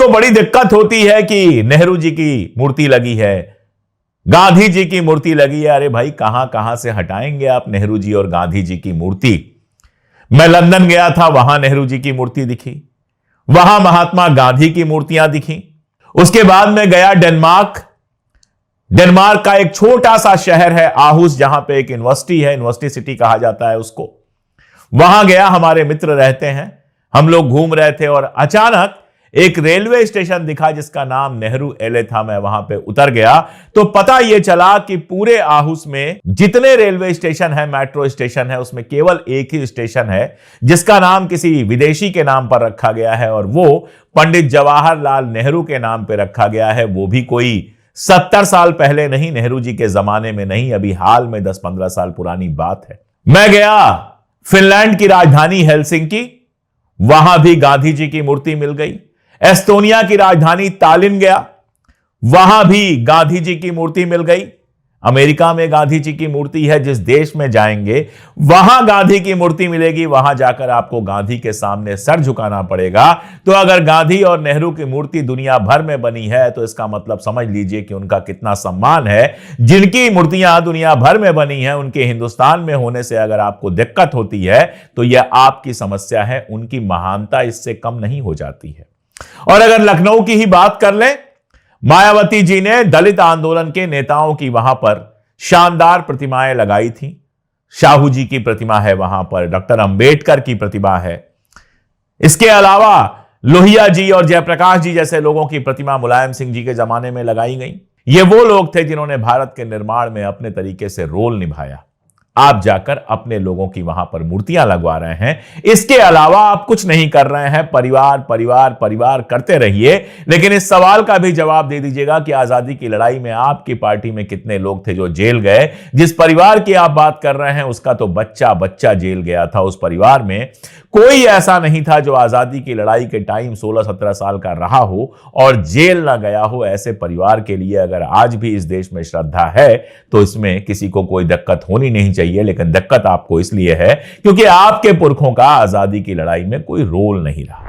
को बड़ी दिक्कत होती है कि नेहरू जी की मूर्ति लगी है, गांधी जी की मूर्ति लगी है। अरे भाई, कहां कहां से हटाएंगे आप नेहरू जी और गांधी जी की मूर्ति। मैं लंदन गया था, वहां नेहरू जी की मूर्ति दिखी, वहां महात्मा गांधी की मूर्तियां दिखी। उसके बाद मैं गया डेनमार्क। डेनमार्क का एक छोटा सा शहर है आहुस, जहां पे एक यूनिवर्सिटी है, यूनिवर्सिटी सिटी कहा जाता है उसको। वहां गया, हमारे मित्र रहते हैं, हम लोग घूम रहे थे और अचानक एक रेलवे स्टेशन दिखा जिसका नाम नेहरू एले था। मैं वहां पे उतर गया तो पता यह चला कि पूरे आहुस में जितने रेलवे स्टेशन है, मेट्रो स्टेशन है, उसमें केवल एक ही स्टेशन है जिसका नाम किसी विदेशी के नाम पर रखा गया है और वो पंडित जवाहरलाल नेहरू के नाम पे रखा गया है। वो भी कोई 70 साल पहले नहीं, नेहरू जी के जमाने में नहीं, अभी हाल में 10-15 साल पुरानी बात है। मैं गया फिनलैंड की राजधानी हेलसिंकी, वहां भी गांधी जी की मूर्ति मिल गई। एस्टोनिया की राजधानी तालिन गया, वहां भी गांधी जी की मूर्ति मिल गई। अमेरिका में गांधी जी की मूर्ति है, जिस देश में जाएंगे वहां गांधी की मूर्ति मिलेगी, वहां जाकर आपको गांधी के सामने सर झुकाना पड़ेगा। तो अगर गांधी और नेहरू की मूर्ति दुनिया भर में बनी है तो इसका मतलब समझ लीजिए कि उनका कितना सम्मान है। जिनकी मूर्तियां दुनिया भर में बनी हैं, उनके हिंदुस्तान में होने से अगर आपको दिक्कत होती है तो यह आपकी समस्या है, उनकी महानता इससे कम नहीं हो जाती है। और अगर लखनऊ की ही बात कर लें, मायावती जी ने दलित आंदोलन के नेताओं की वहां पर शानदार प्रतिमाएं लगाई थी। शाहू जी की प्रतिमा है वहां पर, डॉक्टर अंबेडकर की प्रतिमा है। इसके अलावा लोहिया जी और जयप्रकाश जी जैसे लोगों की प्रतिमा मुलायम सिंह जी के जमाने में लगाई गई। ये वो लोग थे जिन्होंने भारत के निर्माण में अपने तरीके से रोल निभाया। आप जाकर अपने लोगों की वहां पर मूर्तियां लगवा रहे हैं, इसके अलावा आप कुछ नहीं कर रहे हैं। परिवार परिवार परिवार करते रहिए, लेकिन इस सवाल का भी जवाब दे दीजिएगा कि आजादी की लड़ाई में आपकी पार्टी में कितने लोग थे जो जेल गए। जिस परिवार की आप बात कर रहे हैं उसका तो बच्चा बच्चा जेल गया था। उस परिवार में कोई ऐसा नहीं था जो आजादी की लड़ाई के टाइम 16-17 साल का रहा हो और जेल ना गया हो। ऐसे परिवार के लिए अगर आज भी इस देश में श्रद्धा है तो इसमें किसी को कोई दिक्कत होनी नहीं चाहिए। लेकिन दिक्कत आपको इसलिए है क्योंकि आपके पुरखों का आजादी की लड़ाई में कोई रोल नहीं रहा।